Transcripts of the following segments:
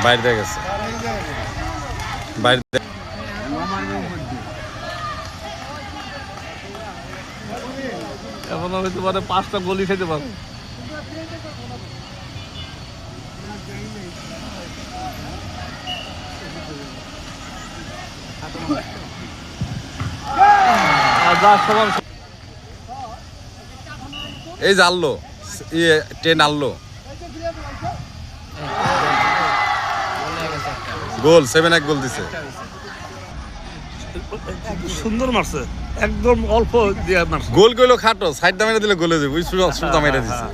বাইরে দিয়ে গেছে বাইরে এখন হইতে পারে 5টা গোলই খেতে পারে। এই যে আনলো ইয়ে ট্রেন আনলো গোল 7-1 গোল দিছে। সুন্দর মারছে, একদম অল্প দিয়ে মারছে। গোল কইলো খাটো, সাইড দামেরা দিলে গোলে যাবে, ওই সুতা মাইরা দিছে।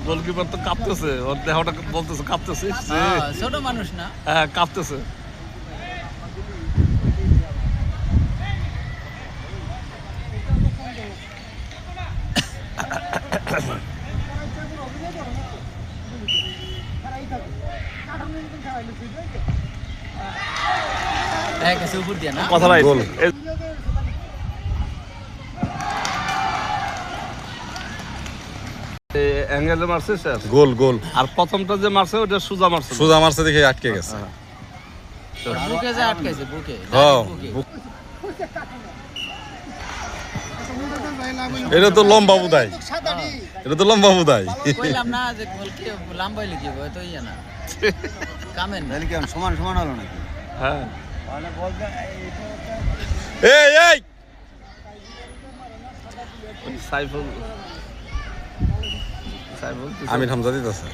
গোলকিপার তো কাঁপতেছে, ওর দেহটা বলতেছে কাঁপতেছে, ছোট মানুষ না, হ্যাঁ কাঁপতেছে। কথা নাই গোল। অ্যাঙ্গেলে মারছে শেষ গোল গোল। আর প্রথমটা যে মারছে ওটা সোজা মারছে, সোজা মারছে দেখে আটকে গেছে। বুকে যা আটকাইছে, বুকে এটা তো লম্বা বুদাই, এটা তো লম্বা বুদাই। কইলাম না যে গোলকে লম্বা হইলে কি হয়, তো ইয়া না কামেন তাহলে কি সমান সমান হলো নাকি? হ্যাঁ তাহলে বলতে এই এই সাইফুল আমির হামজা দিতেছে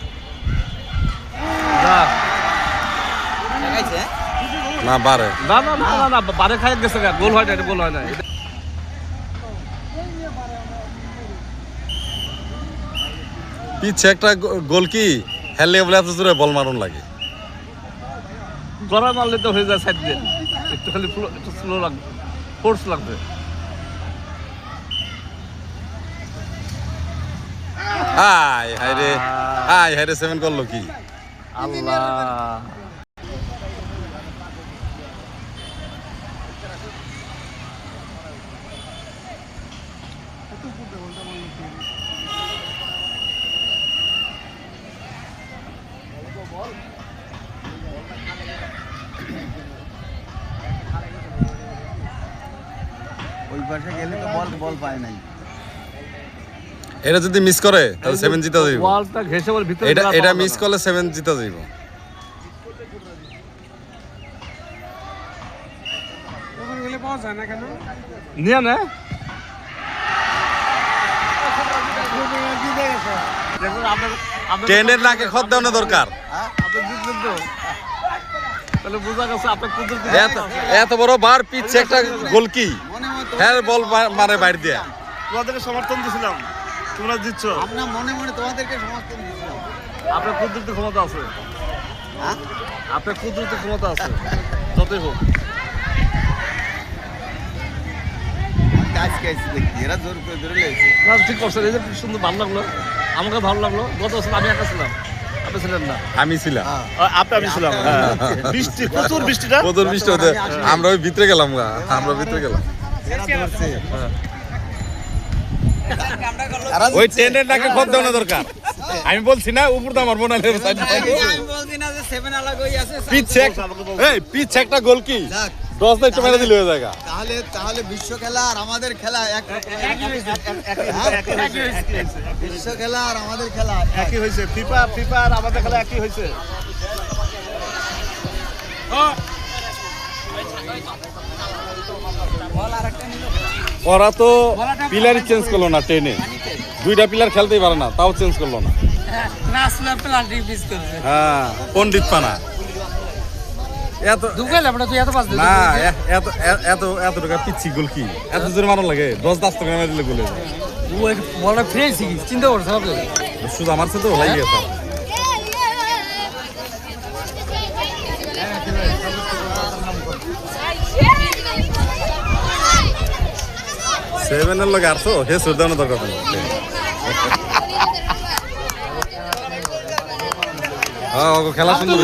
না বারে, না না না না বারে খাই গেছে, গোল হয় না, এটা গোল হয় না। পিছে একটা গোল কি হেললে বলে এত জোরে বল মারুন লাগে। গড়া মারলে তো হয়ে যায় সাইড দিয়ে, একটু খালি একটু স্লো লাগবে, ফোর্স লাগবে। হাই হাই রে, হাই হাই রে, 7 করলো কি আল্লাহ। ওই পাশে গেলে তো বল পায় নাই। এটা যদি মিস করে তাহলে 7 জিতা যাইব। ওয়ালটা ঘেসে বল ভিতরে, এটা মিস করলে 7 জিতা যাইব। নিয়ে না ট্রেনের নাকে খত দেওয়া দরকার। তাহলে বোঝা গেছে আপনার কুদরতি। এত বড় বার পিচ্ছে একটা গোল কি হ্যাঁ বল মারে বাইরে দিয়ে। তোমাদেরকে সমর্থন দিছিলাম, তোমরা দিচ্ছ। আমরা মনে মনে তোমাদেরকে সমর্থন দিছিলাম। আপনার কুদরতি ক্ষমতা আছে, আপনার কুদরতি ক্ষমতা আছে, যতই হোক। এরা জোর করে ধরে লেগেছে। না ঠিক করছেন, এই যে সুন্দর ভালো লাগলো, আমাকে ভালো লাগলো। গত বছর আমি একা ছিলাম, আপনি ছিলেন না। আমি ছিলাম, আমি ছিলাম। বৃষ্টি, প্রচুর বৃষ্টিটা, প্রচুর বৃষ্টি হতে আমরা ওই ভিতরে গেলাম, আমরা ভিতরে গেলাম। ওই ট্রেনের নাকে খত দেওয়া দরকার। আমি বলছি না উপর দাম মারবো না, পিচ্ছে একটা গোল কি 10 না একটু মেরে দিলে হয়ে যায়। তাহলে বিশ্ব খেলা আর আমাদের খেলা বিশ্ব খেলা আর আমাদের খেলা একই হয়েছে। ফিফা আর আমাদের খেলা একই হয়েছে। ওরা তো পিলারই চেঞ্জ করলো না, ট্রেনে 2টা পিলার খেলতেই পারে না, তাও চেঞ্জ করলো না। হ্যাঁ পণ্ডিত পানা এত না, এত টাকা পিচ্ছি গোল কি এত জোরে মারো লাগে। 10-10 টাকা মেরে দিলে গোলে চিন্তা করছে সুদা মারছে তো লাগে গেছে। 7 এর লগে আরছো হে সুদানো দরকার হ্যাঁ খেলা সুন্দর।